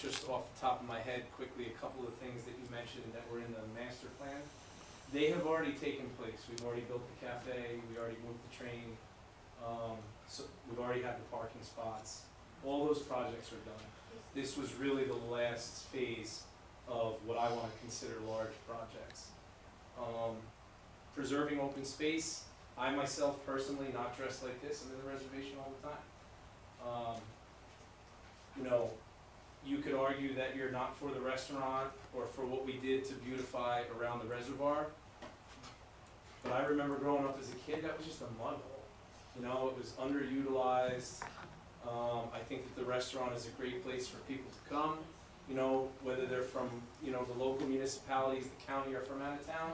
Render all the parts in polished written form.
just off the top of my head quickly, a couple of things that you mentioned that were in the master plan. They have already taken place. We've already built the cafe, we already moved the train, so we've already had the parking spots. All those projects are done. This was really the last phase of what I want to consider large projects. Preserving open space. I myself personally, not dressed like this, I'm in the reservation all the time. You know, you could argue that you're not for the restaurant or for what we did to beautify around the reservoir. But I remember growing up as a kid, that was just a mud hole. You know, it was underutilized. I think that the restaurant is a great place for people to come, you know, whether they're from, you know, the local municipalities, the county, or from out of town.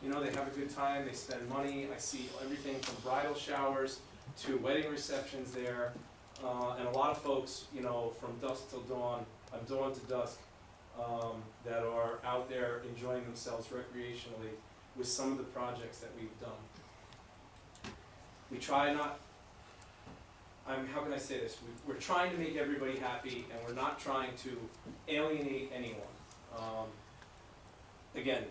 You know, they have a good time, they spend money. I see everything from bridal showers to wedding receptions there. And a lot of folks, you know, from dusk till dawn, dawn to dusk, that are out there enjoying themselves recreationally with some of the projects that we've done. We try not, how can I say this? We're trying to make everybody happy, and we're not trying to alienate anyone. Again,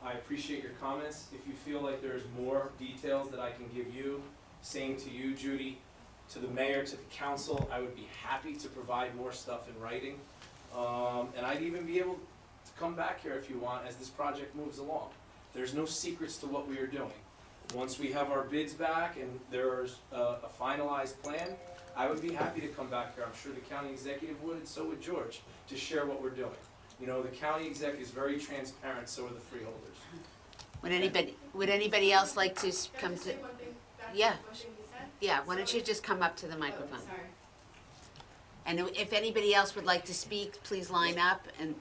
I appreciate your comments. If you feel like there's more details that I can give you, same to you, Judy, to the mayor, to the council, I would be happy to provide more stuff in writing. And I'd even be able to come back here if you want as this project moves along. There's no secrets to what we are doing. Once we have our bids back and there's a finalized plan, I would be happy to come back here. I'm sure the county executive would, and so would George, to share what we're doing. You know, the county exec is very transparent, so are the freeholders. Would anybody else like to come to? Yeah. Yeah, why don't you just come up to the microphone? Sorry. And if anybody else would like to speak, please line up and.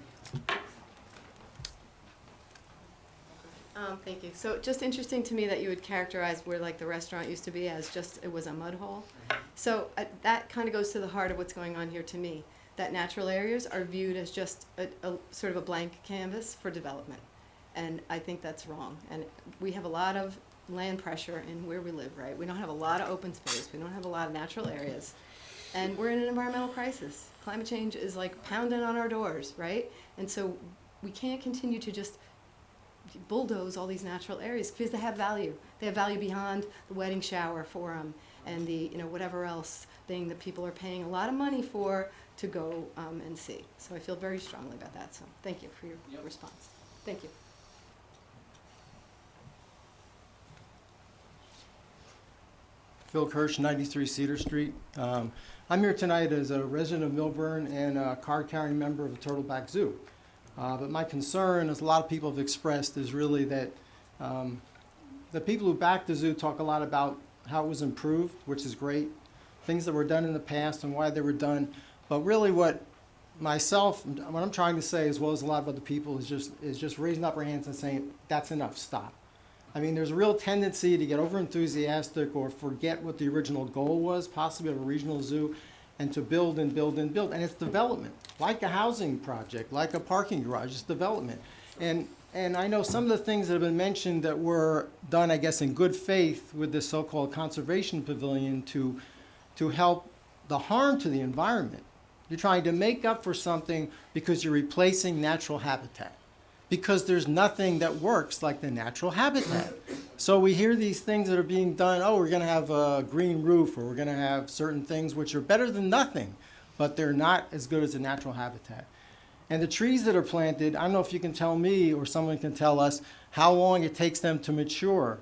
Thank you. So just interesting to me that you would characterize where like the restaurant used to be as just, it was a mud hole. So that kind of goes to the heart of what's going on here to me, that natural areas are viewed as just a sort of a blank canvas for development. And I think that's wrong. And we have a lot of land pressure in where we live, right? We don't have a lot of open space. We don't have a lot of natural areas. And we're in an environmental crisis. Climate change is like pounding on our doors, right? And so we can't continue to just bulldoze all these natural areas because they have value. They have value beyond the wedding shower for them and the, you know, whatever else thing that people are paying a lot of money for to go and see. So I feel very strongly about that. So thank you for your response. Thank you. Phil Kirsch, 93 Cedar Street. I'm here tonight as a resident of Millburn and a card-carrying member of the Turtleback Zoo. But my concern, as a lot of people have expressed, is really that the people who back the zoo talk a lot about how it was improved, which is great, things that were done in the past and why they were done. But really what I'm trying to say, as well as a lot of other people, is just raising up our hands and saying, that's enough, stop. I mean, there's a real tendency to get over-enthusiastic or forget what the original goal was, possibly of a regional zoo, and to build and build and build. And it's development, like a housing project, like a parking garage, it's development. And I know some of the things that have been mentioned that were done, I guess, in good faith with this so-called conservation pavilion to help the harm to the environment. You're trying to make up for something because you're replacing natural habitat, because there's nothing that works like the natural habitat. So we hear these things that are being done, oh, we're gonna have a green roof, or we're gonna have certain things which are better than nothing, but they're not as good as the natural habitat. And the trees that are planted, I don't know if you can tell me or someone can tell us how long it takes them to mature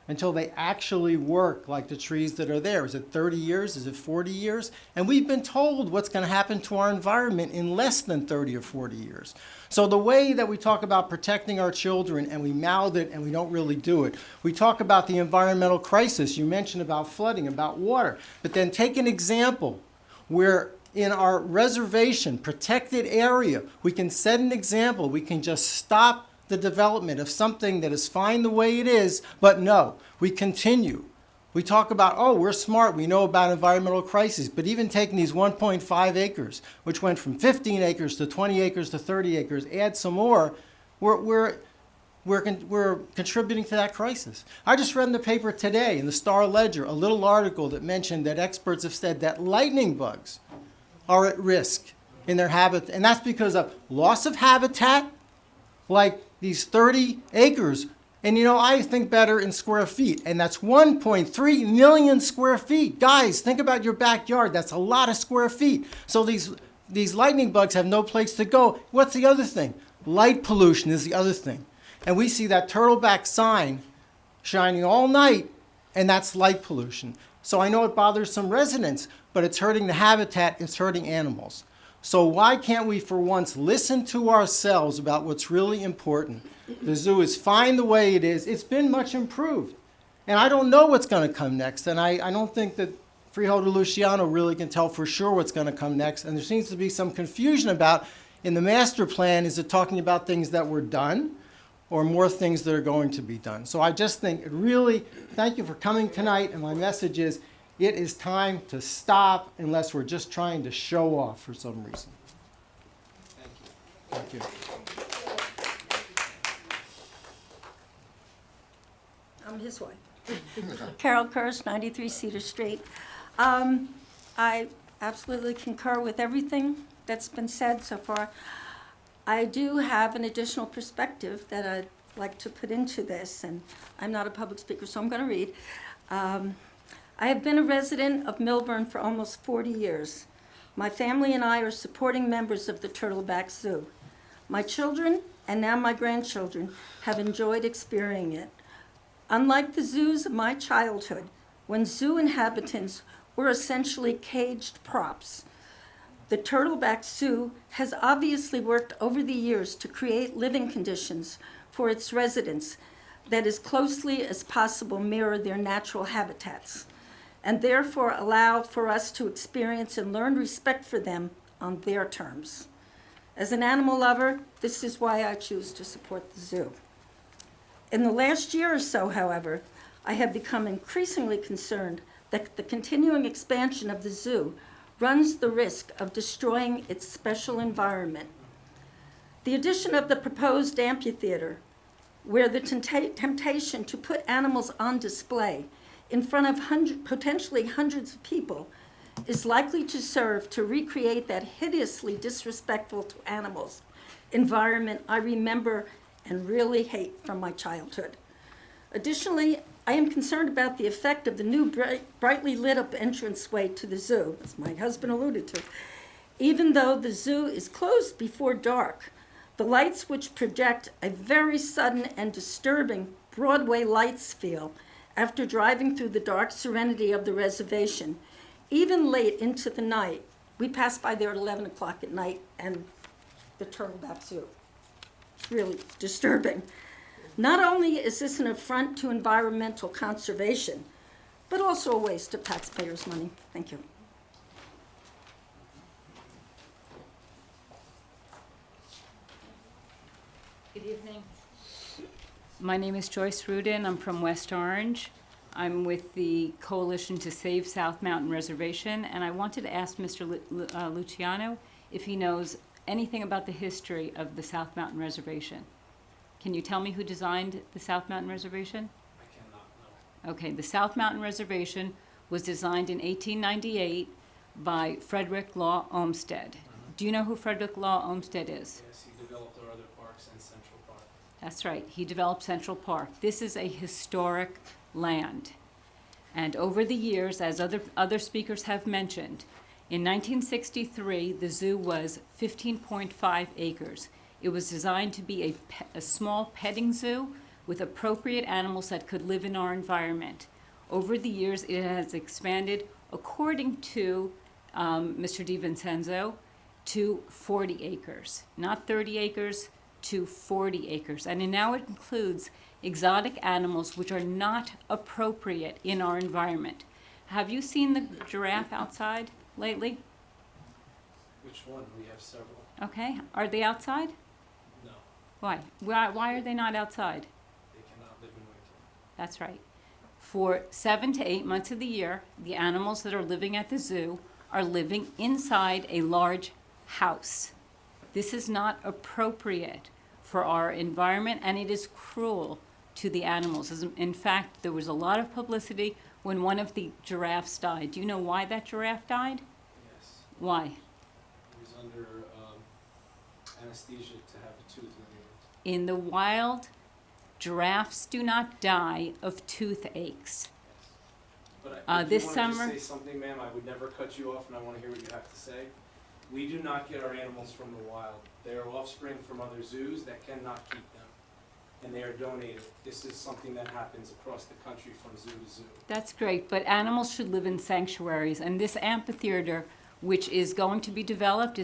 until they actually work like the trees that are there. Is it 30 years? Is it 40 years? And we've been told what's going to happen to our environment in less than 30 or 40 years. So the way that we talk about protecting our children and we mouth it and we don't really do it. We talk about the environmental crisis. You mentioned about flooding, about water. But then take an example where in our reservation, protected area, we can set an example. We can just stop the development of something that is fine the way it is, but no, we continue. We talk about, oh, we're smart, we know about environmental crises, but even taking these 1.5 acres, which went from 15 acres to 20 acres to 30 acres, add some more, we're contributing to that crisis. I just read in the paper today, in the Star Ledger, a little article that mentioned that experts have said that lightning bugs are at risk in their habitat, and that's because of loss of habitat, like these 30 acres. And you know, I think better in square feet, and that's 1.3 million square feet. Guys, think about your backyard. That's a lot of square feet. So these lightning bugs have no place to go. What's the other thing? Light pollution is the other thing. And we see that turtleback sign shining all night, and that's light pollution. So I know it bothers some residents, but it's hurting the habitat, it's hurting animals. So why can't we for once listen to ourselves about what's really important? The zoo is fine the way it is. It's been much improved. And I don't know what's going to come next. And I don't think that Freeholder Luciano really can tell for sure what's going to come next. And there seems to be some confusion about, in the master plan, is it talking about things that were done or more things that are going to be done? So I just think it really, thank you for coming tonight. And my message is, it is time to stop unless we're just trying to show off for some reason. Thank you. Thank you. I'm his wife. Carol Kurz, 93 Cedar Street. I absolutely concur with everything that's been said so far. I do have an additional perspective that I'd like to put into this, and I'm not a public speaker, so I'm going to read. I have been a resident of Millburn for almost 40 years. My family and I are supporting members of the Turtleback Zoo. My children, and now my grandchildren, have enjoyed experiencing it. Unlike the zoos of my childhood, when zoo inhabitants were essentially caged props, the Turtleback Zoo has obviously worked over the years to create living conditions for its residents that as closely as possible mirror their natural habitats, and therefore allow for us to experience and learn respect for them on their terms. As an animal lover, this is why I choose to support the zoo. In the last year or so, however, I have become increasingly concerned that the continuing expansion of the zoo runs the risk of destroying its special environment. The addition of the proposed amphitheater, where the temptation to put animals on display in front of potentially hundreds of people, is likely to serve to recreate that hideously disrespectful to animals environment I remember and really hate from my childhood. Additionally, I am concerned about the effect of the new brightly lit up entranceway to the zoo, as my husband alluded to. Even though the zoo is closed before dark, the lights which project a very sudden and disturbing Broadway lights feel after driving through the dark serenity of the reservation, even late into the night. We pass by there at 11 o'clock at night, and the Turtleback Zoo. It's really disturbing. Not only is this an affront to environmental conservation, but also a waste of taxpayers' money. Thank you. Good evening. My name is Joyce Rudin. I'm from West Orange. I'm with the Coalition to Save South Mountain Reservation, and I wanted to ask Mr. Luciano if he knows anything about the history of the South Mountain Reservation. Can you tell me who designed the South Mountain Reservation? I cannot know. Okay, the South Mountain Reservation was designed in 1898 by Frederick Law Olmsted. Do you know who Frederick Law Olmsted is? Yes, he developed our other parks and Central Park. That's right, he developed Central Park. This is a historic land. And over the years, as other speakers have mentioned, in 1963, the zoo was 15.5 acres. It was designed to be a small petting zoo with appropriate animals that could live in our environment. Over the years, it has expanded, according to Mr. DiVincenzo, to 40 acres. Not 30 acres, to 40 acres. And now it includes exotic animals which are not appropriate in our environment. Have you seen the giraffe outside lately? Which one? We have several. Okay, are they outside? No, Why? Why are they not outside? they cannot live in winter. That's right. For 7 to 8 months of the year, the animals that are living at the zoo are living inside a large house. This is not appropriate for our environment, and it is cruel to the animals. In fact, there was a lot of publicity when one of the giraffes died. Do you know why that giraffe died? Yes, Why? he was under anesthesia to have a tooth removed. In the wild, giraffes do not die of toothaches. But I do This want summer- to just say something, ma'am. I would never cut you off, and I want to hear what you have to say. We do not get our animals from the wild. They are offspring from other zoos that cannot keep them, and they are donated. This is something that happens across the country from zoo to zoo. That's great, but animals should live in sanctuaries, and this amphitheater, which is going to be developed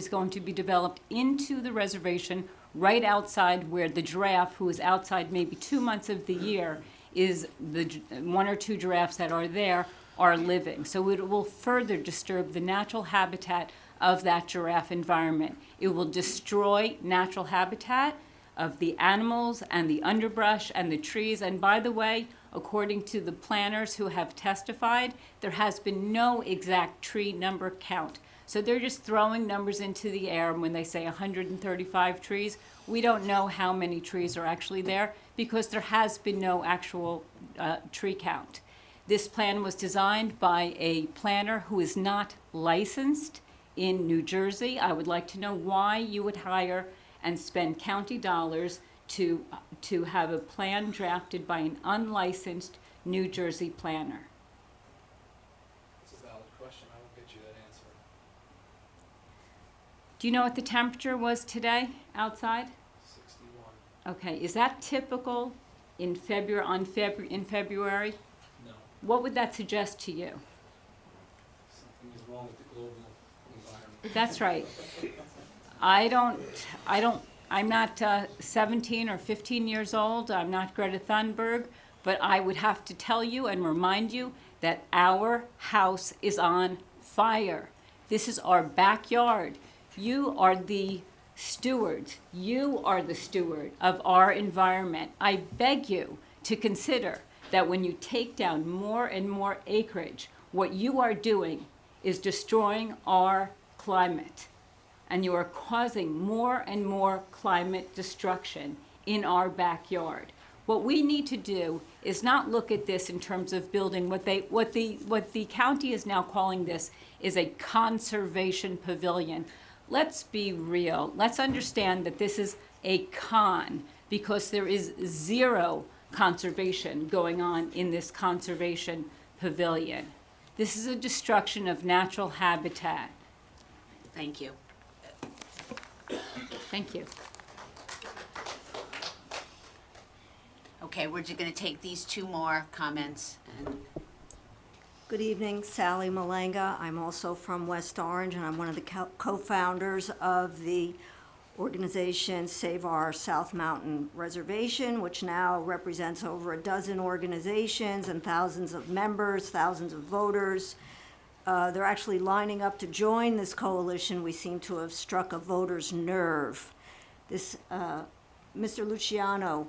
into the reservation right outside where the giraffe, who is outside maybe 2 months of the year, is the 1 or 2 giraffes that are there are living. So it will further disturb the natural habitat of that giraffe environment. It will destroy natural habitat of the animals and the underbrush and the trees. And by the way, according to the planners who have testified, there has been no exact tree number count. So they're just throwing numbers into the air. And when they say 135 trees, we don't know how many trees are actually there because there has been no actual tree count. This plan was designed by a planner who is not licensed in New Jersey. I would like to know why you would hire and spend county dollars to have a plan drafted by an unlicensed New Jersey planner. It's a valid question. I will get you that answer. Do you know what the temperature was today outside? 61. Okay, is that typical in February? No. What would that suggest to you? Something is wrong with the global environment. That's right. I'm not 17 or 15 years old. I'm not Greta Thunberg, but I would have to tell you and remind you that our house is on fire. This is our backyard. You are the stewards. You are the steward of our environment. I beg you to consider that when you take down more and more acreage, what you are doing is destroying our climate. And you are causing more and more climate destruction in our backyard. What we need to do is not look at this in terms of building what the county is now calling this is a conservation pavilion. Let's be real. Let's understand that this is a con because there is zero conservation going on in this conservation pavilion. This is a destruction of natural habitat. Thank you. Thank you. Okay, we're just gonna take these 2 more comments and Good evening, Sally Malanga. I'm also from West Orange, and I'm one of the co-founders of the organization Save Our South Mountain Reservation, which now represents over a dozen organizations and thousands of members, thousands of voters. They're actually lining up to join this coalition. We seem to have struck a voter's nerve. This, Mr. Luciano,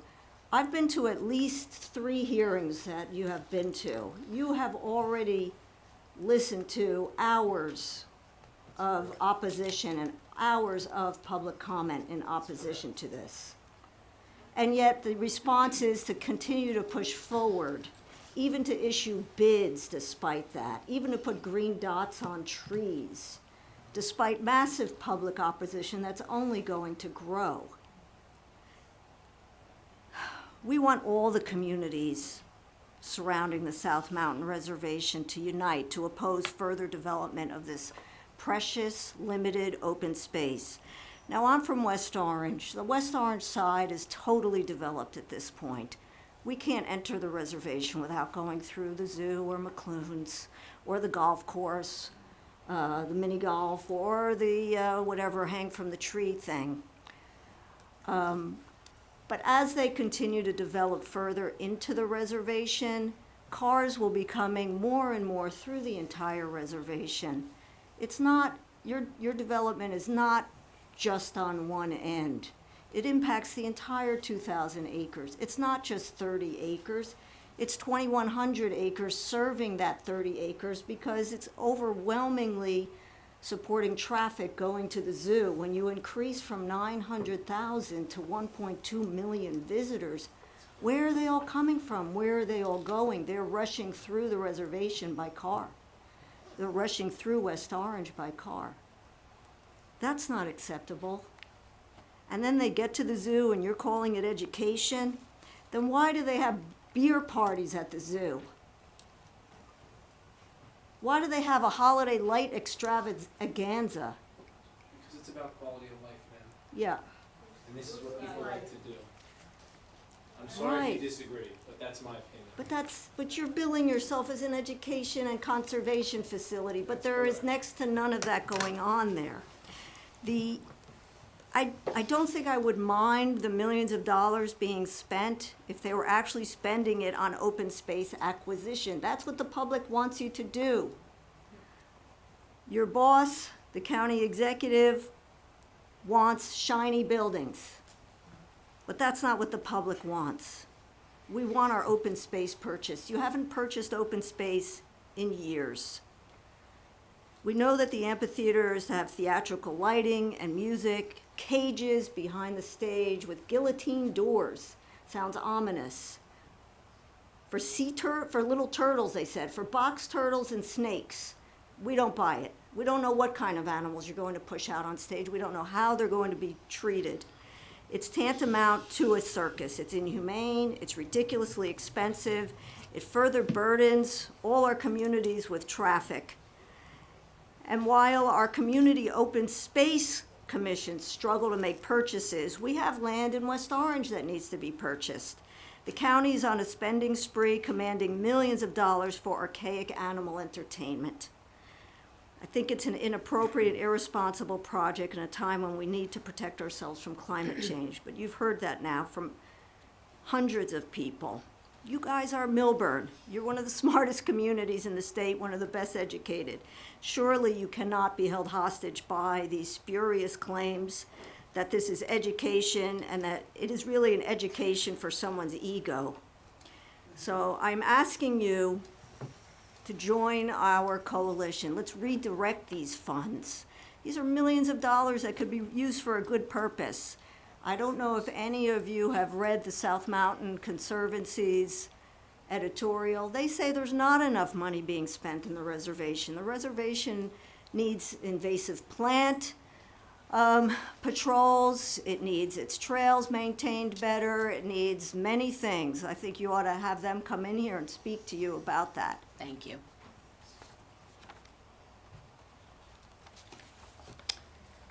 I've been to at least 3 hearings that you have been to. You have already listened to hours of opposition and hours of public comment in opposition to this. And yet the response is to continue to push forward, even to issue bids despite that, even to put green dots on trees, despite massive public opposition that's only going to grow. We want all the communities surrounding the South Mountain Reservation to unite to oppose further development of this precious, limited open space. Now, I'm from West Orange. The West Orange side is totally developed at this point. We can't enter the reservation without going through the zoo or McClune's or the golf course, the mini golf, or the whatever hang from the tree thing. But as they continue to develop further into the reservation, cars will be coming more and more through the entire reservation. It's not, your development is not just on one end. It impacts the entire 2,000 acres. It's not just 30 acres. It's 2,100 acres serving that 30 acres because it's overwhelmingly supporting traffic going to the zoo. When you increase from 900,000 to 1.2 million visitors, where are they all coming from? Where are they all going? They're rushing through the reservation by car. They're rushing through West Orange by car. That's not acceptable. and then they get to the zoo and you're calling it education, then why do they have beer parties at the zoo? Why do they have a holiday light extravaganza? Because it's about quality of life, man. Yeah, And this is what people like to do. I'm sorry if Right. you disagree, but that's my opinion. but you're billing yourself as an education and conservation facility, but there is next to none of that going on there. I don't think I would mind the millions of dollars being spent if they were actually spending it on open space acquisition. That's what the public wants you to do. Your boss, the county executive, wants shiny buildings. But that's not what the public wants. We want our open space purchased. You haven't purchased open space in years. We know that the amphitheaters have theatrical lighting and music, cages behind the stage with guillotine doors. Sounds ominous. For little turtles, they said, for box turtles and snakes. We don't buy it. We don't know what kind of animals you're going to push out on stage. We don't know how they're going to be treated. It's tantamount to a circus. It's inhumane, it's ridiculously expensive, it further burdens all our communities with traffic. And while our community open space commissions struggle to make purchases, we have land in West Orange that needs to be purchased. The county is on a spending spree commanding millions of dollars for archaic animal entertainment. I think it's an inappropriate, irresponsible project in a time when we need to protect ourselves from climate change. But you've heard that now from hundreds of people. You guys are Millburn. You're one of the smartest communities in the state, one of the best educated. Surely you cannot be held hostage by these spurious claims that this is education and that it is really an education for someone's ego. So I'm asking you to join our coalition. Let's redirect these funds. These are millions of dollars that could be used for a good purpose. I don't know if any of you have read the South Mountain Conservancy's editorial. They say there's not enough money being spent in the reservation. The reservation needs invasive plant patrols, it needs its trails maintained better, it needs many things. I think you ought to have them come in here and speak to you about that. Thank you.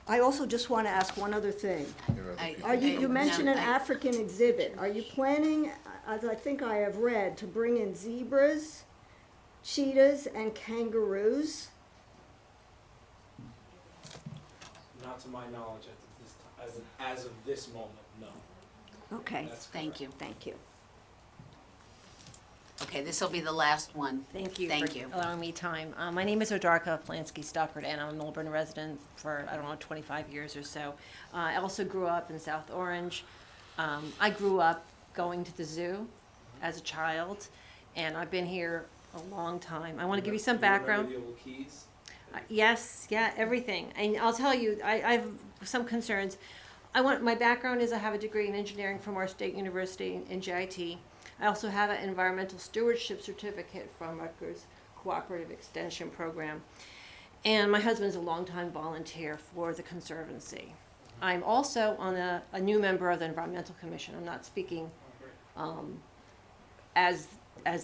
I also just want to ask one other thing. You mentioned an African exhibit. Are you planning, as I think I have read, to bring in zebras, cheetahs, and kangaroos? Not to my knowledge at this time, as of this moment, no. Okay, That's Thank correct. you. thank you. Okay, this will be the last one. Thank you Thank for you. allowing me time. My name is Odarka Plansky-Stuckert, and I'm a Millburn resident for, 25 years or so. I also grew up in South Orange. I grew up going to the zoo as a child, and I've been here a long time. I want to give you some background. Do you remember the old keys? Yes, yeah, everything. And I'll tell you, I have some concerns. My background is I have a degree in engineering from our state university in JIT. I also have an environmental stewardship certificate from Rutgers Cooperative Extension Program. And my husband's a longtime volunteer for the Conservancy. I'm also on a new member of the Environmental Commission. I'm not speaking as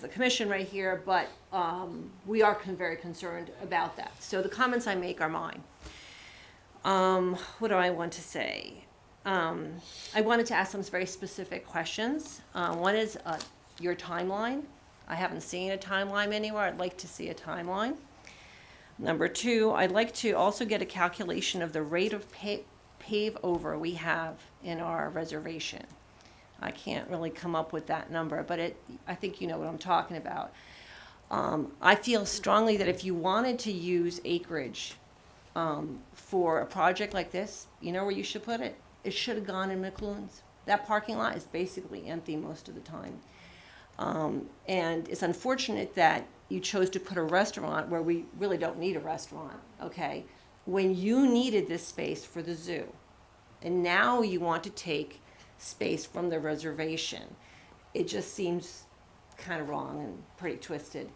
the commission right here, but we are very concerned about that. So the comments I make are mine. What do I want to say? I wanted to ask some very specific questions. One is your timeline. I haven't seen a timeline anywhere. I'd like to see a timeline. Number two, I'd like to also get a calculation of the rate of pave over we have in our reservation. I can't really come up with that number, but I think you know what I'm talking about. I feel strongly that if you wanted to use acreage for a project like this, you know where you should put it? It should have gone in McLuhan's. That parking lot is basically empty most of the time. And it's unfortunate that you chose to put a restaurant where we really don't need a restaurant, okay? When you needed this space for the zoo, and now you want to take space from the reservation, it just seems kind of wrong and pretty twisted.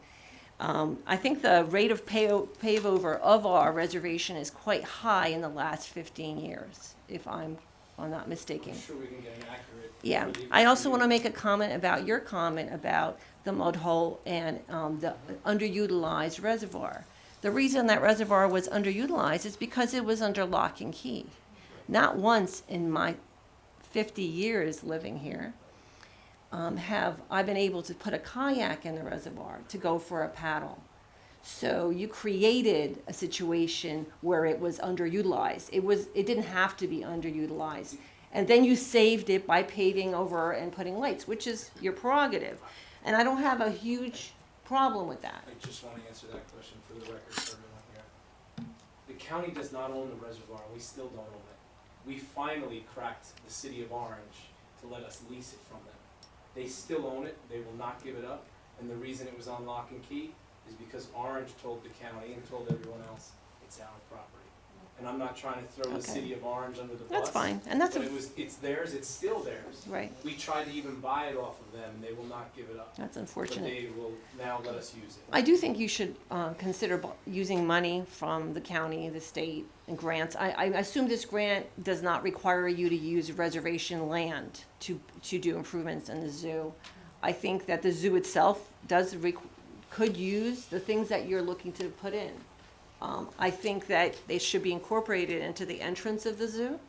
I think the rate of pave over of our reservation is quite high in the last 15 years, if I'm I'm not mistaken. I'm sure we can get an accurate. Yeah, for the- I also want to make a comment about your comment about the mud hole and the underutilized reservoir. The reason that reservoir was underutilized is because it was under lock and key. Not once in my 50 years living here have I been able to put a kayak in the reservoir to go for a paddle. So you created a situation where it was underutilized. It didn't have to be underutilized. And then you saved it by paving over and putting lights, which is your prerogative. And I don't have a huge problem with that. I just want to answer that question for the record for everyone here. The county does not own the reservoir, we still don't own it. We finally cracked the city of Orange to let us lease it from them. They still own it, they will not give it up, and the reason it was on lock and key is because Orange told the county and told everyone else, it's our property. And I'm not trying to throw the Okay. city of Orange under the bus. That's fine, and that's But it's theirs, it's still theirs. right. We tried to even buy it off of them, and they will not give it up. That's But unfortunate. they will now let us use it. I do think you should consider using money from the county, the state, and grants. I assume this grant does not require you to use reservation land to do improvements in the zoo. I think that the zoo itself could use the things that you're looking to put in. I think that they should be incorporated into the entrance of the zoo,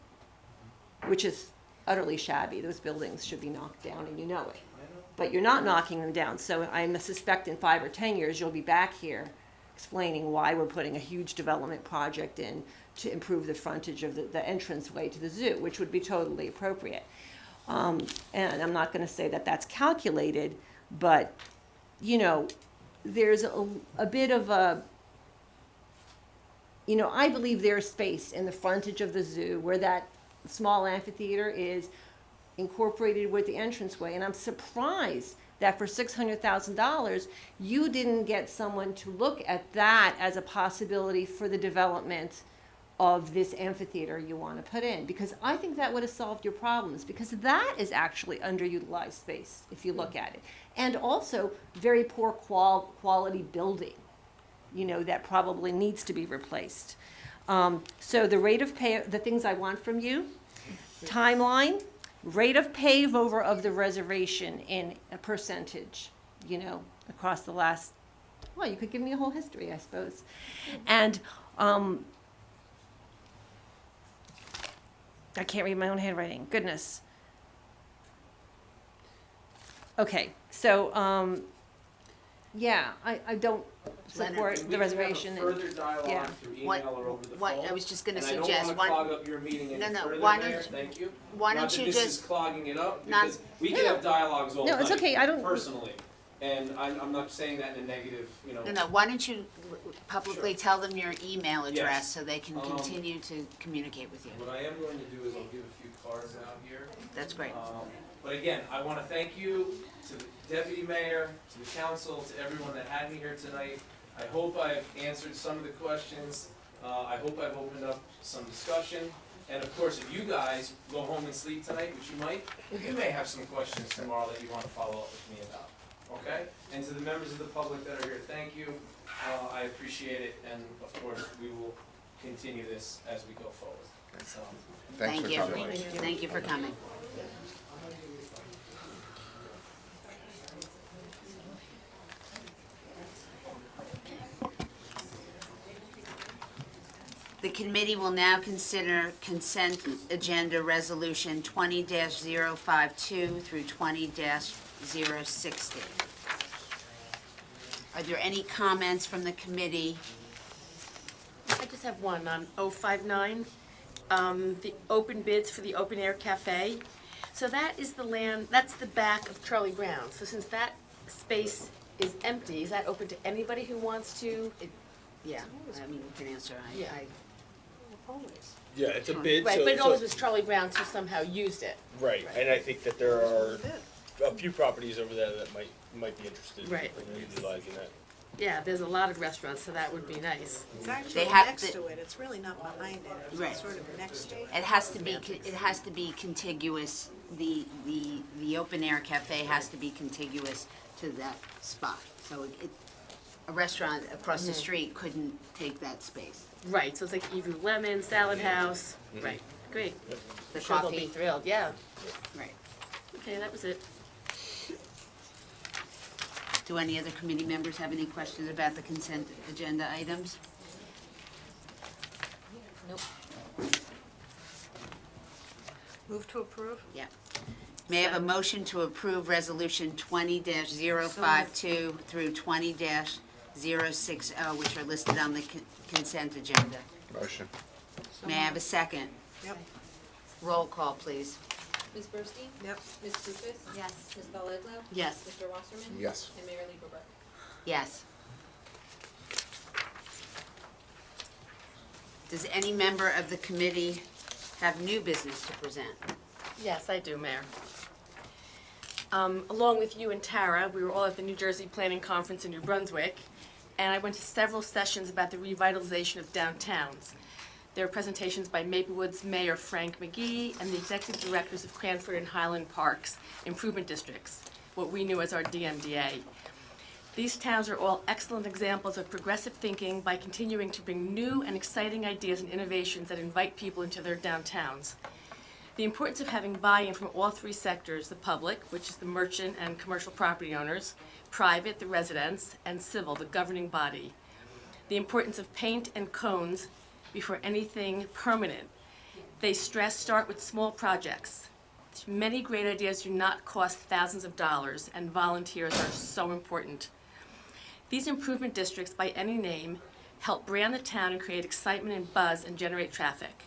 which is utterly shabby. Those buildings should be knocked down, and you know it. But you're not knocking them down, so I suspect in 5 or 10 years, you'll be back here explaining why we're putting a huge development project in to improve the frontage of the entranceway to the zoo, which would be totally appropriate. And I'm not gonna say that that's calculated, but, you know, there's a bit of a, you know, I believe there's space in the frontage of the zoo where that small amphitheater is incorporated with the entranceway, and I'm surprised that for $600,000, you didn't get someone to look at that as a possibility for the development of this amphitheater you want to put in, because I think that would have solved your problems, because that is actually underutilized space if you look at it, and also very poor quality building, you know, that probably needs to be replaced. So the rate of pay, the things I want from you, timeline, rate of pave over of the reservation in a percentage, you know, across the last, well, you could give me a whole history, I suppose. And I can't read my own handwriting, goodness. Okay, so, yeah, I don't support the reservation. We can have a further dialogue yeah. through email What- or over the what- phone. I was just gonna and suggest, I don't why- want to clog up your meeting any No, further, why Mayor, don't- thank you. why Not don't that you this just- is clogging it up, not- because we can have dialogues all No, night. it's okay, I don't- Personally, and I'm not saying that in a negative, you know. No, why don't you publicly Sure. tell them your email address Yes. so they can continue to communicate with you? What I am going to do is I'll give a few cards out here. That's great. But again, I want to thank you to the deputy mayor, to the council, to everyone that had me here tonight. I hope I've answered some of the questions. I hope I've opened up some discussion. And of course, if you guys go home and sleep tonight, which you might, you may have some questions tomorrow that you want to follow up with me about. Okay? And to the members of the public that are here, thank you. I appreciate it. And of course, we will continue this as we go forward. So, Thanks for you. coming. Thank you for coming. The committee will now consider consent agenda resolution 20-052 through 20-060. Are there any comments from the committee? I just have one on 059, the open bids for the open air cafe. So that is the land, that's the back of Charlie Brown. So since that space is empty, is that open to anybody who wants to? Yeah, I mean, you can answer. Yeah. Yeah, it's a bid, Right, so, but it always was Charlie Brown who somehow used it. right, and I think that there are a few properties over there that might be interested Right. in utilizing that. Yeah, there's a lot of restaurants, so that would be nice. It's actually have next to- to it, it's really not behind it, Right. it's sort of next to it. It has to be contiguous, the open air cafe has to be contiguous to that spot. So a restaurant across the street couldn't take that space. Right, so it's like Evie Lemon, Salad House, right. great. The I'm sure they'll be coffee. thrilled, yeah. Right. Okay, that was it. Do any other committee members have any questions about the consent agenda items? Nope. Move to approve? Yeah. May I have a motion to approve Resolution 20-052 through 20-060, which are listed on the consent agenda? Motion. May I have a second? Yep. Roll call, please. Ms. Bursky? Yep. Ms. Lucas? Yes. Ms. Bellagio? Yes. Mr. Wasserman? Yes. And Mayor Lieberberg. Yes. Does any member of the committee have new business to present? Yes, I do, Mayor. Along with you and Tara, we were all at the New Jersey Planning Conference in New Brunswick, and I went to several sessions about the revitalization of downtowns. There were presentations by Maplewood's Mayor Frank McGee and the executive directors of Cranford and Highland Parks Improvement Districts, what we knew as our DMDA. These towns are all excellent examples of progressive thinking by continuing to bring new and exciting ideas and innovations that invite people into their downtowns. The importance of having buy-in from all three sectors, the public, which is the merchant and commercial property owners, private, the residents, and civil, the governing body. The importance of paint and cones before anything permanent. They stress start with small projects. Many great ideas do not cost thousands of dollars, and volunteers are so important. These improvement districts, by any name, help brand the town and create excitement and buzz and generate traffic.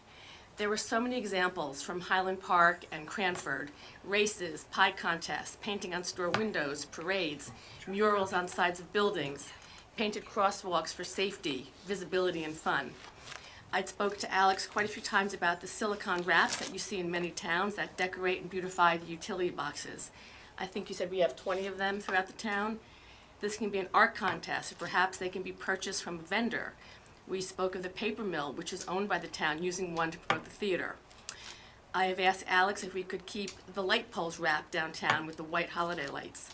There were so many examples from Highland Park and Cranford: races, pie contests, painting on store windows, parades, murals on sides of buildings, painted crosswalks for safety, visibility, and fun. I spoke to Alex quite a few times about the silicone wraps that you see in many towns that decorate and beautify the utility boxes. I think you said we have 20 of them throughout the town. This can be an art contest, or perhaps they can be purchased from a vendor. We spoke of the paper mill, which is owned by the town, using one to promote the theater. I have asked Alex if we could keep the light poles wrapped downtown with the white holiday lights.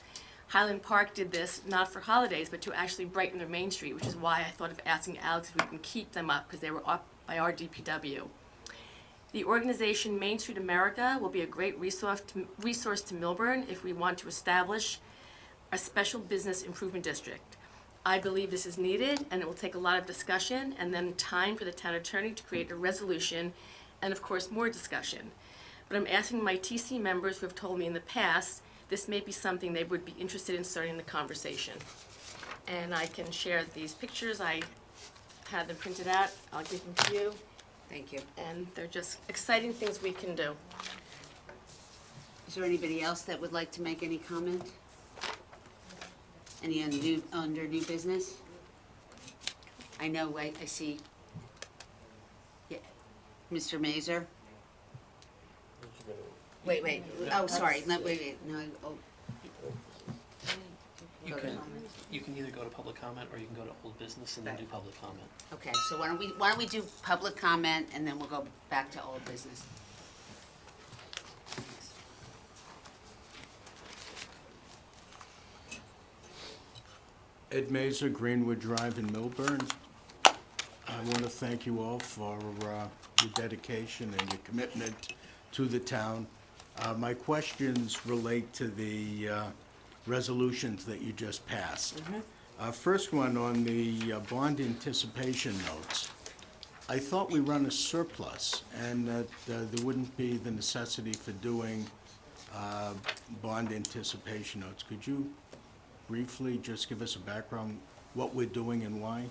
Highland Park did this not for holidays, but to actually brighten their Main Street, which is why I thought of asking Alex if we can keep them up, because they were up by our DPW. The organization Main Street America will be a great resource to Millburn if we want to establish a special business improvement district. I believe this is needed, and it will take a lot of discussion and then time for the town attorney to create a resolution, and of course more discussion. But I'm asking my TC members who have told me in the past this may be something they would be interested in starting the conversation. And I can share these pictures. I had them printed out. I'll give them to you. Thank you. And they're just exciting things we can do. Is there anybody else that would like to make any comment? Any under new business? I know, I see. Yeah, Mr. Mazer? Wait, oh, sorry, wait, no, oh. You Go can, ahead. you can either go to public comment or you can go to old business and then do public comment. Okay, so why don't we do public comment, and then we'll go back to old business. Ed Mazer, Greenwood Drive in Millburn. I want to thank you all for your dedication and your commitment to the town. My questions relate to the resolutions that you just passed. First one on the bond anticipation notes. I thought we run a surplus and that there wouldn't be the necessity for doing bond anticipation notes. Could you briefly just give us a background, what we're doing and why?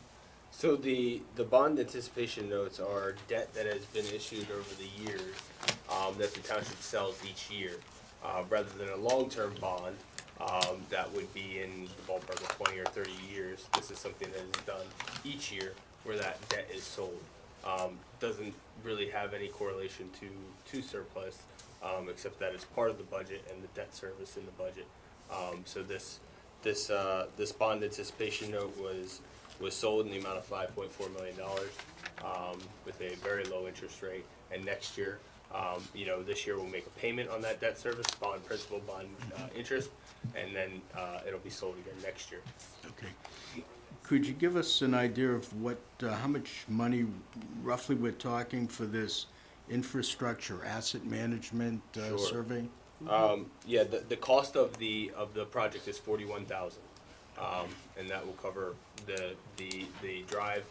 So the bond anticipation notes are debt that has been issued over the years that the township sells each year, rather than a long-term bond that would be in the ballpark of 20 or 30 years. This is something that is done each year where that debt is sold. Doesn't really have any correlation to surplus, except that it's part of the budget and the debt service in the budget. So this bond anticipation note was sold in the amount of $5.4 million with a very low interest rate. And next year, this year we'll make a payment on that debt service, bond principal, bond interest, and then it'll be sold again next year. Okay. Could you give us an idea of what, how much money roughly we're talking for this infrastructure asset management Sure. survey? Yeah, the cost of the project is 41,000, and that will cover the drive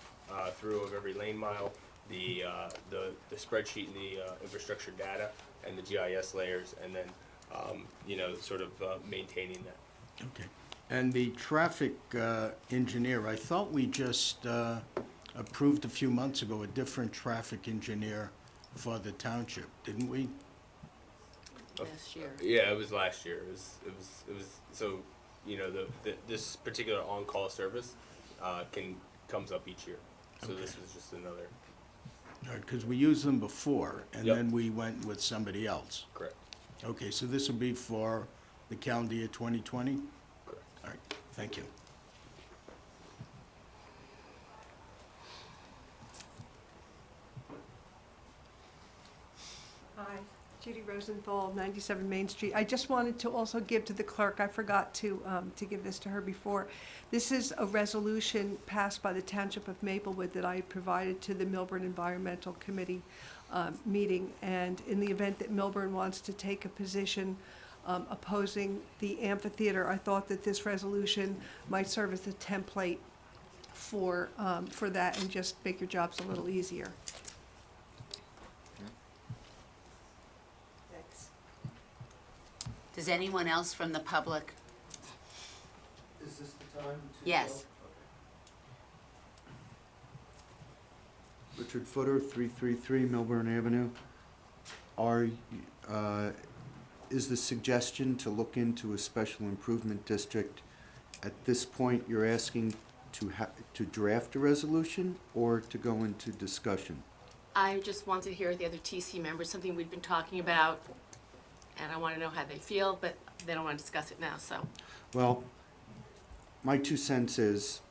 through of every lane mile, the spreadsheet and the infrastructure data, and the GIS layers, and then sort of maintaining that. Okay. And the traffic engineer, I thought we just approved a few months ago a different traffic engineer for the township, didn't we? Last year. Yeah, it was last year. It was so this particular on-call service comes up each year. So Okay. this was just another. Because we used them before, and Yep. then we went with somebody else. Correct. Okay, so this will be for the calendar year 2020? Correct. All right, thank you. Hi, Judy Rosenthal, 97 Main Street. I just wanted to also give to the clerk, I forgot to give this to her before. This is a resolution passed by the Township of Maplewood that I provided to the Millburn Environmental Committee meeting. And in the event that Millburn wants to take a position opposing the amphitheater, I thought that this resolution might serve as a template for that and just make your jobs a little easier. Thanks. Does anyone else from the public? Is this the time to? Yes. Richard Footer, 333 Millburn Avenue. Is the suggestion to look into a special improvement district, at this point, you're asking to draft a resolution or to go into discussion? I just want to hear the other TC members, something we've been talking about, and I want to know how they feel, but they don't want to discuss it now, so. Well, my 2 cents is,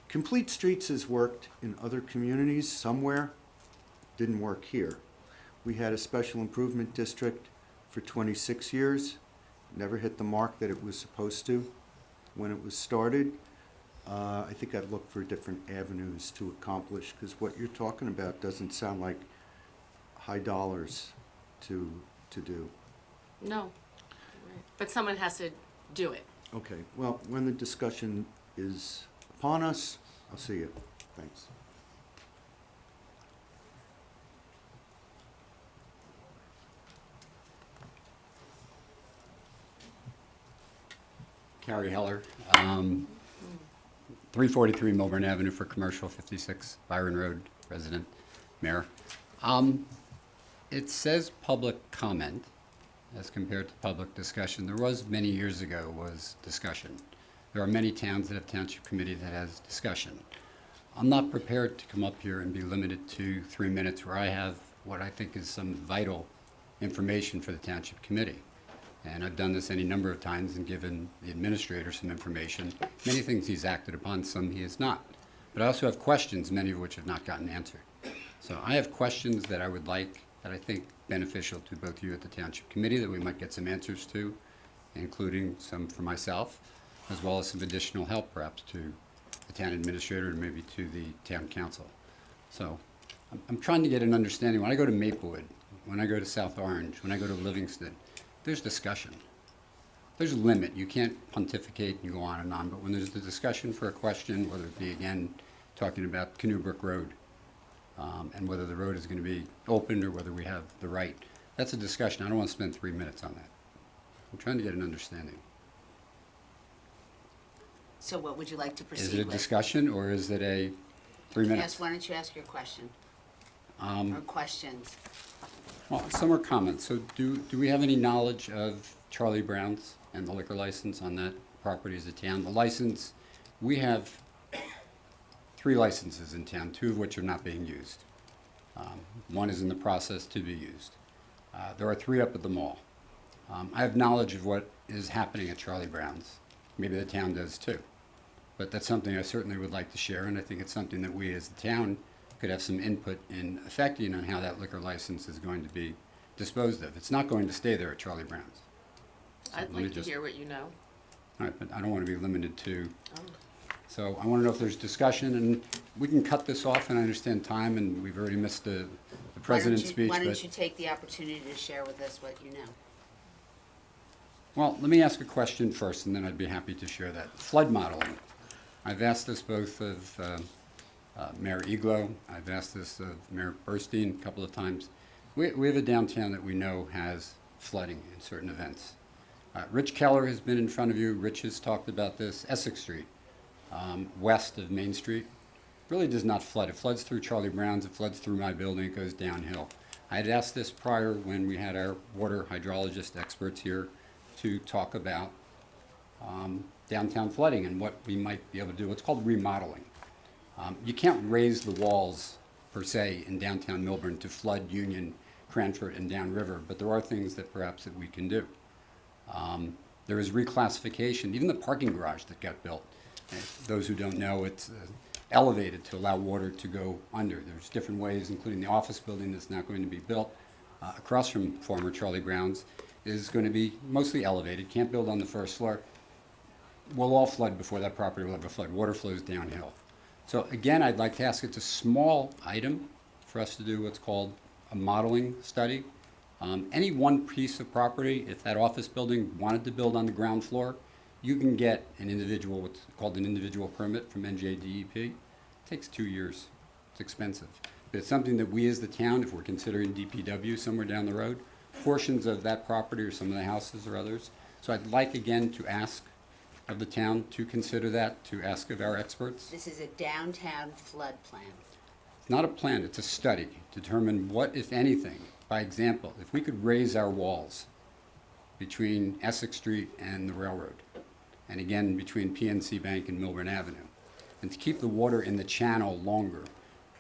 Complete Streets has worked in other communities somewhere, didn't work here. We had a special improvement district for 26 years, never hit the mark that it was supposed to when it was started. I think I'd look for different avenues to accomplish, because what you're talking about doesn't sound like high dollars to do. No. But someone has to do it. Okay, well, when the discussion is upon us, I'll see you. Thanks. Carrie Heller, 343 Millburn Avenue for Commercial, 56 Byron Road, resident, mayor. It says public comment as compared to public discussion. There was, many years ago, was discussion. There are many towns that have township committee that has discussion. I'm not prepared to come up here and be limited to 3 minutes where I have what I think is some vital information for the township committee. And I've done this any number of times and given the administrator some information. Many things he's acted upon, some he has not. But I also have questions, many of which have not gotten answered. So I have questions that I would like, that I think beneficial to both you at the Township Committee that we might get some answers to, including some for myself, as well as some additional help perhaps to the town administrator and maybe to the town council. So I'm trying to get an understanding. When I go to Maplewood, when I go to South Orange, when I go to Livingston, there's discussion. There's a limit. You can't pontificate and go on and on, but when there's the discussion for a question, whether it be, again, talking about Canoe Brook Road, and whether the road is going to be opened or whether we have the right, that's a discussion. I don't want to spend 3 minutes on that. I'm trying to get an understanding. So what would you like to proceed Is with? it a discussion or is it a 3 minutes? Yes, why don't you ask your question? Or questions? Well, some are comments. So do we have any knowledge of Charlie Brown's and the liquor license on that property as a town? The license, we have 3 licenses in town, 2 of which are not being used. One is in the process to be used. There are 3 up at the mall. I have knowledge of what is happening at Charlie Brown's. Maybe the town does too. But that's something I certainly would like to share, and I think it's something that we as the town could have some input in affecting on how that liquor license is going to be disposed of. It's not going to stay there at Charlie Brown's. So I'd let me like to just- hear what you know. All right, but I don't want to be limited to, Oh. so I want to know if there's discussion, and we can cut this off, and I understand time, and we've already missed the president's speech, Why but... don't you take the opportunity to share with us what you know? Well, let me ask a question first, and then I'd be happy to share that. Flood modeling. I've asked this both of Mayor Iglo, I've asked this of Mayor Burstein a couple of times. We have a downtown that we know has flooding in certain events. Rich Keller has been in front of you. Rich has talked about this. Essex Street, west of Main Street, really does not flood. It floods through Charlie Brown's, it floods through my building, it goes downhill. I had asked this prior when we had our water hydrologist experts here to talk about downtown flooding and what we might be able to do. It's called remodeling. You can't raise the walls, per se, in downtown Millburn to flood Union, Cranford, and downriver, but there are things that perhaps that we can do. There is reclassification, even the parking garage that got built. Those who don't know, it's elevated to allow water to go under. There's different ways, including the office building that's now going to be built across from former Charlie Brown's is going to be mostly elevated, can't build on the first floor. We'll all flood before that property will ever flood. Water flows downhill. So again, I'd like to ask, it's a small item for us to do what's called a modeling study. Any one piece of property, if that office building wanted to build on the ground floor, you can get an individual, what's called an individual permit from NJDEP. It takes 2 years. It's expensive. But it's something that we as the town, if we're considering DPW somewhere down the road, portions of that property or some of the houses or others. So I'd like again to ask of the town to consider that, to ask of our experts. This is a downtown flood plan. It's not a plan, it's a study. Determine what, if anything, by example, if we could raise our walls between Essex Street and the railroad, and again between PNC Bank and Millburn Avenue, and to keep the water in the channel longer.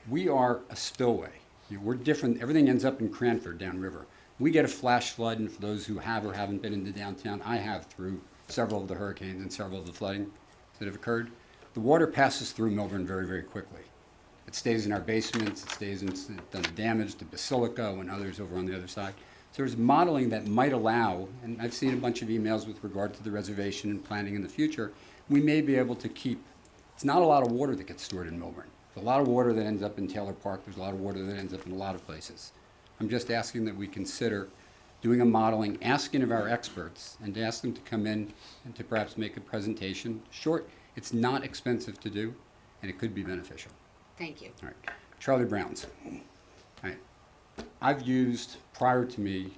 We are a spillway. We're different. Everything ends up in Cranford downriver. We get a flash flood, and for those who have or haven't been into downtown, I have through several of the hurricanes and several of the flooding that have occurred. The water passes through Millburn very, very quickly. It stays in our basements, it stays in, it's done damage to Basilico and others over on the other side. So there's modeling that might allow, and I've seen a bunch of emails with regard to the reservation and planning in the future, we may be able to keep, it's not a lot of water that gets stored in Millburn. There's a lot of water that ends up in Taylor Park, there's a lot of water that ends up in a lot of places. I'm just asking that we consider doing a modeling, asking of our experts, and to ask them to come in and to perhaps make a presentation. Short, it's not expensive to do, and it could be beneficial. Thank you. All right, Charlie Brown's. All right. I've used, prior to me,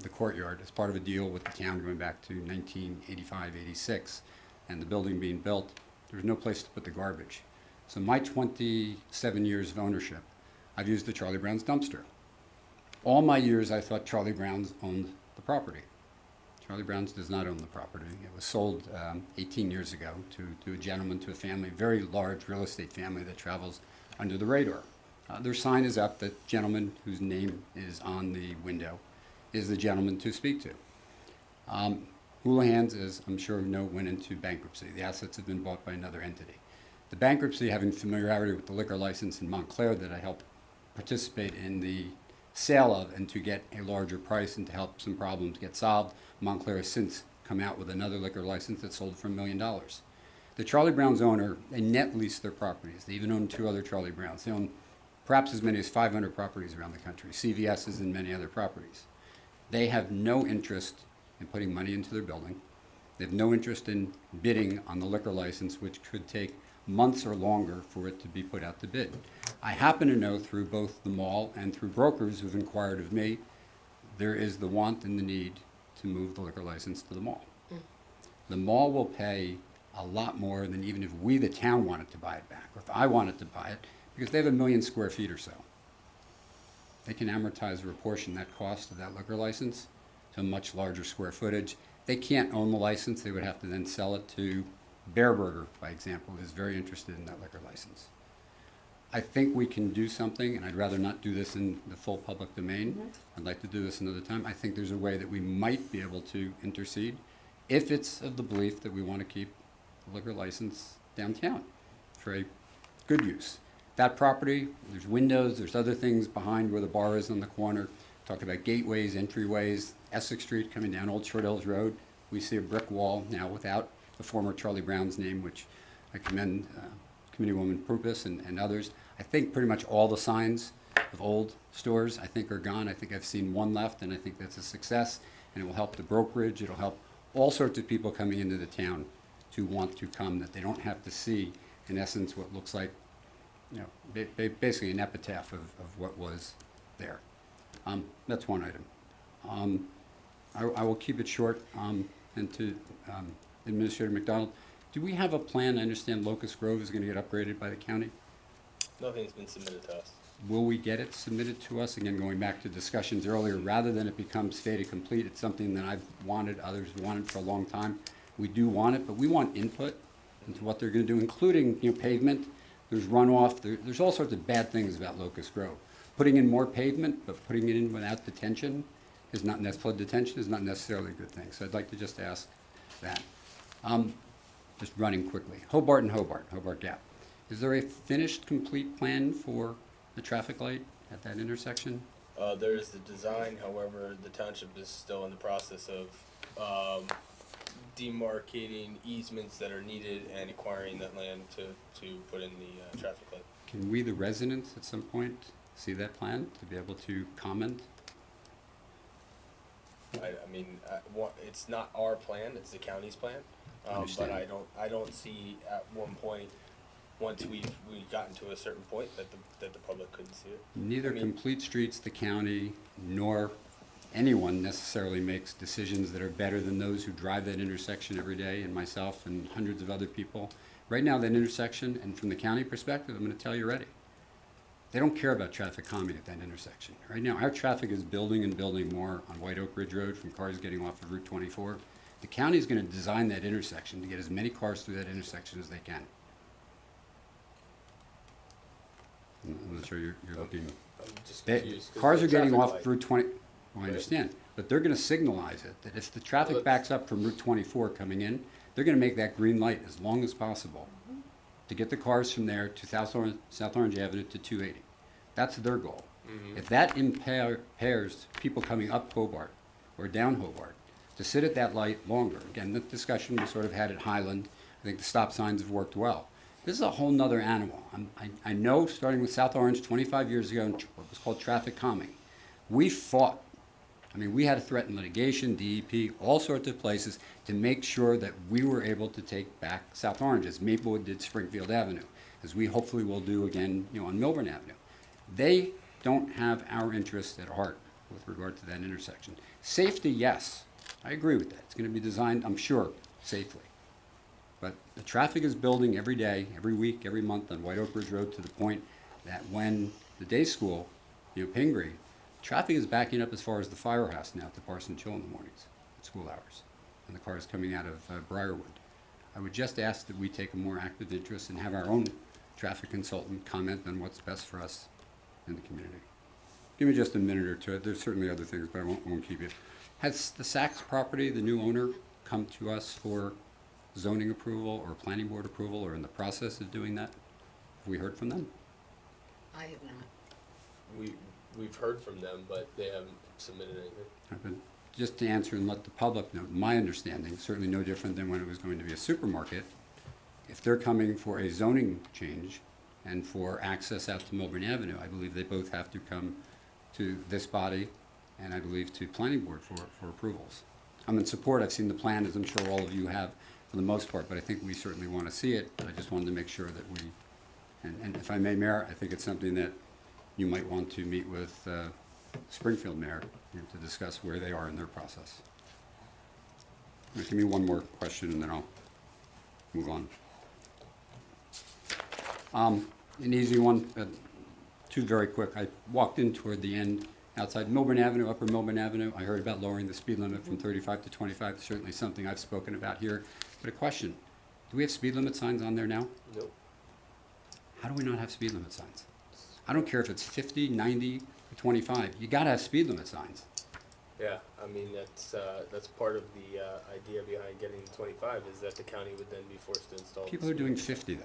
the courtyard as part of a deal with the town going back to 1985, 86, and the building being built. There was no place to put the garbage. So my 27 years of ownership, I've used the Charlie Brown's dumpster. All my years, I thought Charlie Brown's owned the property. Charlie Brown's does not own the property. It was sold 18 years ago to a gentleman, to a family, very large real estate family that travels under the radar. Their sign is up. The gentleman whose name is on the window is the gentleman to speak to. Houlihan's, as I'm sure you know, went into bankruptcy. The assets have been bought by another entity. The bankruptcy, having familiarity with the liquor license in Montclair that I helped participate in the sale of and to get a larger price and to help some problems get solved, Montclair has since come out with another liquor license that sold for $1 million. The Charlie Brown's owner, they net lease their properties. They even own 2 other Charlie Browns. They own perhaps as many as 500 properties around the country, CVS's and many other properties. They have no interest in putting money into their building. They have no interest in bidding on the liquor license, which could take months or longer for it to be put out to bid. I happen to know through both the mall and through brokers who've inquired of me, there is the want and the need to move the liquor license to the mall. The mall will pay a lot more than even if we, the town, wanted to buy it back, or if I wanted to buy it, because they have 1 million square feet or so. They can amortize or apportion that cost of that liquor license to a much larger square footage. They can't own the license. They would have to then sell it to Bear Burger, by example, is very interested in that liquor license. I think we can do something, and I'd rather not do this in the full public domain. I'd like to do this another time. I think there's a way that we might be able to intercede if it's of the belief that we want to keep the liquor license downtown for a good use. That property, there's windows, there's other things behind where the bar is on the corner. Talk about gateways, entryways, Essex Street coming down Old Short Hills Road. We see a brick wall now without the former Charlie Brown's name, which I commend Committeewoman Purpose and others. I think pretty much all the signs of old stores, I think, are gone. I think I've seen one left, and I think that's a success, and it will help the brokerage. It'll help all sorts of people coming into the town to want to come, that they don't have to see, in essence, what looks like, you know, basically an epitaph of what was there. That's one item. I will keep it short, and to Administrator McDonald, do we have a plan? I understand Locust Grove is going to get upgraded by the county. Nothing's been submitted to us. Will we get it submitted to us? Again, going back to discussions earlier, rather than it becomes fait accompli, it's something that I've wanted, others wanted for a long time. We do want it, but we want input into what they're going to do, including, you know, pavement. There's runoff. There's all sorts of bad things about Locust Grove. Putting in more pavement, but putting it in without detention is not, flood detention is not necessarily a good thing. So I'd like to just ask that. Just running quickly. Hobart and Hobart Gap. Is there a finished, complete plan for the traffic light at that intersection? There is the design, however, the township is still in the process of demarcating easements that are needed and acquiring that land to put in the traffic light. Can we, the residents, at some point see that plan to be able to comment? I mean, it's not our plan, it's the county's plan. But I don't see at one point, once we've gotten to a certain point, that the public couldn't see it. Neither I mean, Complete Streets, the county, nor anyone necessarily makes decisions that are better than those who drive that intersection every day, and myself and hundreds of other people. Right now, that intersection, and from the county perspective, I'm going to tell you already, they don't care about traffic calming at that intersection. Right now, our traffic is building and building more on White Oak Ridge Road from cars getting off of Route 24. The county is going to design that intersection to get as many cars through that intersection as they can. I'm not sure you're looking. I'm just confused. 'Cause Cars the are getting traffic off light- Route 20, well, I understand, but they're going to signalize it, that if the traffic Well, backs up from Route 24 coming in, they're going to make that green light as long as possible to get the cars from there to South Orange Avenue to 280. That's their goal. If that impairs people coming up Hobart or down Hobart to sit at that light longer, again, the discussion we sort of had at Highland, I think the stop signs have worked well. This is a whole nother animal. I know, starting with South Orange 25 years ago, what was called traffic calming, we fought. I mean, we had to threaten litigation, DEP, all sorts of places to make sure that we were able to take back South Orange, as Maplewood did Springfield Avenue, as we hopefully will do again, you know, on Millburn Avenue. They don't have our interests at heart with regard to that intersection. Safety, yes, I agree with that. It's going to be designed, I'm sure, safely. But the traffic is building every day, every week, every month on White Oak Ridge Road to the point that when the day school, you know, Pingree, traffic is backing up as far as the firehouse now to Parson Chill in the mornings at school hours, and the cars coming out of Briarwood. I would just ask that we take a more active interest and have our own traffic consultant comment on what's best for us in the community. Give me just a minute or two. There's certainly other things, but I won't keep you. Has the Saks property, the new owner, come to us for zoning approval or planning board approval, or in the process of doing that? Have we heard from them? I have not. We've heard from them, but they haven't submitted anything. But just to answer and let the public know, my understanding, certainly no different than when it was going to be a supermarket, if they're coming for a zoning change and for access out to Millburn Avenue, I believe they both have to come to this body and I believe to planning board for approvals. I'm in support. I've seen the plan, as I'm sure all of you have for the most part, but I think we certainly want to see it. But I just wanted to make sure that we, and if I may, Mayor, I think it's something that you might want to meet with Springfield Mayor, you know, to discuss where they are in their process. Give me one more question and then I'll move on. An easy one, two very quick. I walked in toward the end outside Millburn Avenue, Upper Millburn Avenue. I heard about lowering the speed limit from 35 to 25. It's certainly something I've spoken about here. But a question, do we have speed limit signs on there now? Nope. How do we not have speed limit signs? I don't care if it's 50, 90, or 25. You gotta have speed limit signs. Yeah, I mean, that's part of the idea behind getting to 25 is that the county would then be forced to install. People are doing 50 though.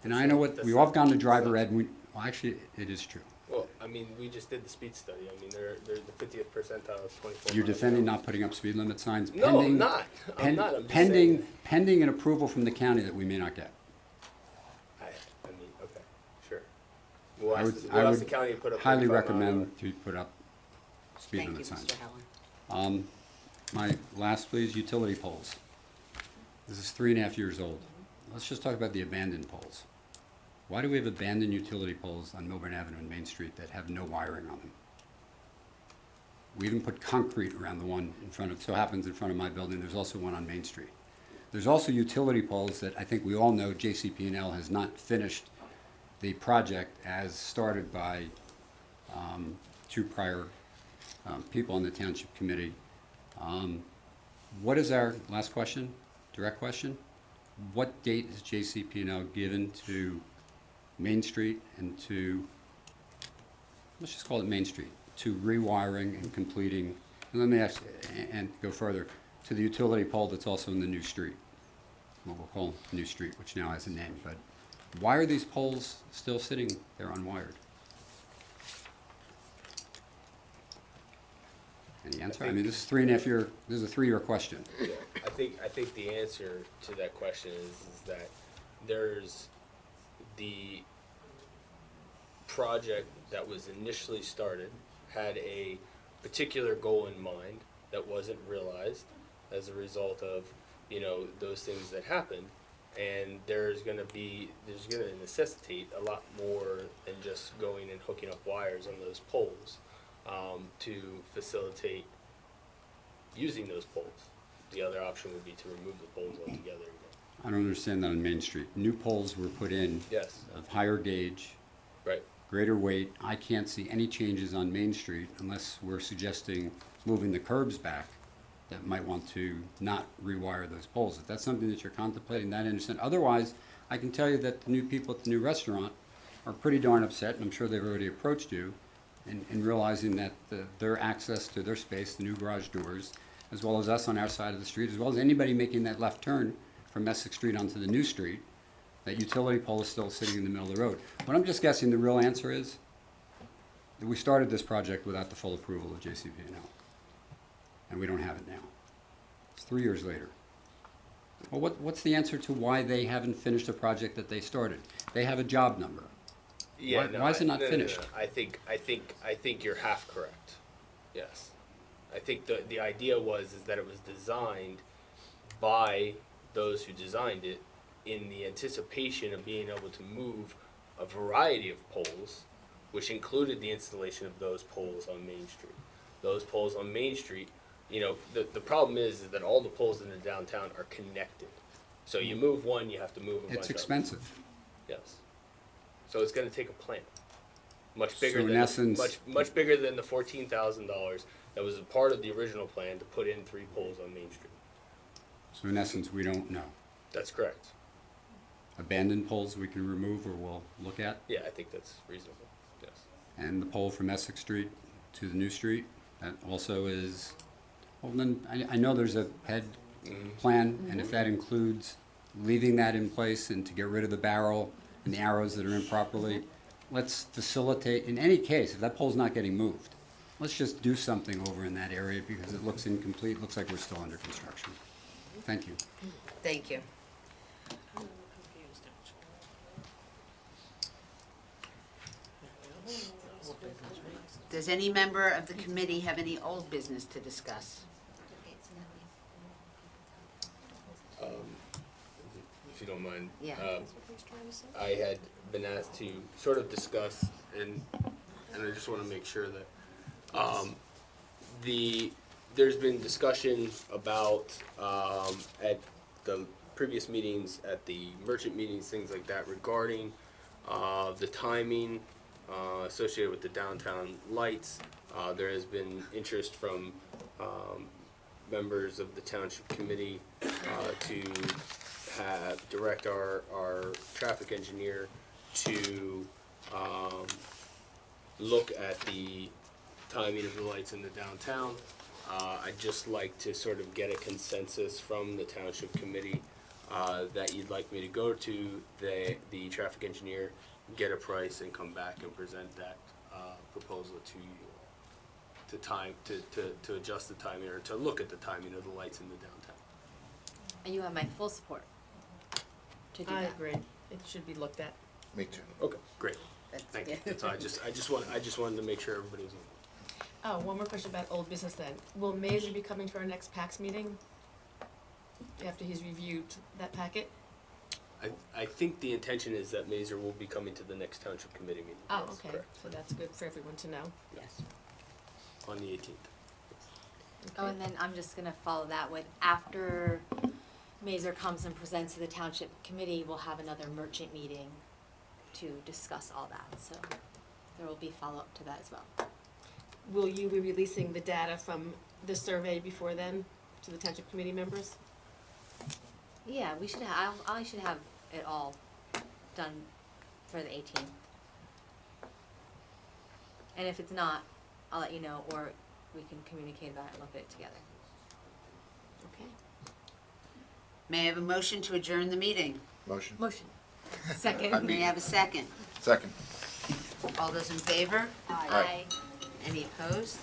And I know what, we've all gone to driver ed, well actually, it is true. Well, I mean, we just did the speed study. I mean, they're the 50th percentile is 24. You're miles defending an hour. not putting up speed limit signs? No, pending- I'm not. I'm not. I'm just pending, saying. pending an approval from the county that we may not get. I mean, okay, sure. We'll I ask, would, we'll I ask would the county to put up highly 35 mile an hour. recommend to put up speed Thank you, limit signs. Mr. Helen. My last, please, utility poles. This is 3.5 years old. Let's just talk about the abandoned poles. Why do we have abandoned utility poles on Millburn Avenue and Main Street that have no wiring on them? We even put concrete around the one in front of, so happens in front of my building, there's also one on Main Street. There's also utility poles that I think we all know JCP&L has not finished the project as started by two prior people on the township committee. What is our, last question, direct question? What date has JCP&L given to Main Street and to, let's just call it Main Street, to rewiring and completing, and let me ask, and go further, to the utility pole that's also in the new street, what we'll call New Street, which now has a name, but why are these poles still sitting there unwired? Any answer? I mean, this is 3.5 year, this is a 3-year question. Yeah, I think the answer to that question is that there's the project that was initially started had a particular goal in mind that wasn't realized as a result of, you know, those things that happened. And there's gonna necessitate a lot more than just going and hooking up wires on those poles to facilitate using those poles. The other option would be to remove the poles altogether. I don't understand that on Main Street. New poles were put in Yes. of higher gauge, Right. greater weight. I can't see any changes on Main Street unless we're suggesting moving the curbs back that might want to not rewire those poles. If that's something that you're contemplating, that I understand. Otherwise, I can tell you that the new people at the new restaurant are pretty darn upset, and I'm sure they've already approached you, in realizing that their access to their space, the new garage doors, as well as us on our side of the street, as well as anybody making that left turn from Essex Street onto the new street, that utility pole is still sitting in the middle of the road. What I'm just guessing the real answer is that we started this project without the full approval of JCP&L, and we don't have it now. It's 3 years later. Well, what's the answer to why they haven't finished a project that they started? They have a job number. Yeah. Why is it not no, finished? No. I think you're half correct. Yes. I think the idea is that it was designed by those who designed it in the anticipation of being able to move a variety of poles, which included the installation of those poles on Main Street. Those poles on Main Street, you know, the problem is that all the poles in the downtown are connected. So you move one, you have to move a bunch It's of expensive. them. Yes. So it's going to take a plan. Much bigger So in than essence- much bigger than the $14,000 that was a part of the original plan to put in 3 poles on Main Street. So in essence, we don't know. That's correct. Abandoned poles we can remove or we'll look at, Yeah, I think that's reasonable. Yes. and the pole from Essex Street to the new street, that also is, well then, I know there's a head plan, and if that includes leaving that in place and to get rid of the barrel and the arrows that are improperly, let's facilitate, in any case, if that pole's not getting moved, let's just do something over in that area because it looks incomplete, looks like we're still under construction. Thank you. Thank you. Does any member of the committee have any old business to discuss? If you don't mind. Yeah. I had been asked to sort of discuss, and I just want to make sure that there's been discussion about at the previous meetings, at the merchant meetings, things like that, regarding the timing associated with the downtown lights. There has been interest from members of the township committee to direct our traffic engineer to look at the timing of the lights in the downtown. I'd just like to sort of get a consensus from the township committee that you'd like me to go to the traffic engineer, get a price, and come back and present that proposal to you to adjust the timing or to look at the timing of the lights in the downtown. And you have my full support to do I that. agree. It should be looked at. Me too. Okay, great. Thank you. That's all. I just wanted to make sure everybody was on. Oh, one more question about old business then. Will Mazer be coming to our next PAX meeting? After he's reviewed that packet? I think the intention is that Mazer will be coming to the next township committee meeting. Oh, Yes, okay, correct. so that's good for everyone to know. Yes. On the 18th. Oh, and then I'm just gonna follow that with, after Mazer comes and presents to the township committee, we'll have another merchant meeting to discuss all that, so there will be follow-up to that as well. Will you be releasing the data from the survey before then to the township committee members? Yeah, we should have, I should have it all done for the 18th. And if it's not, I'll let you know, or we can communicate about it and look at it together. Okay. May I have a motion to adjourn the meeting? Motion. Second. May I have a second? Second. All those in favor? Aye. Any opposed?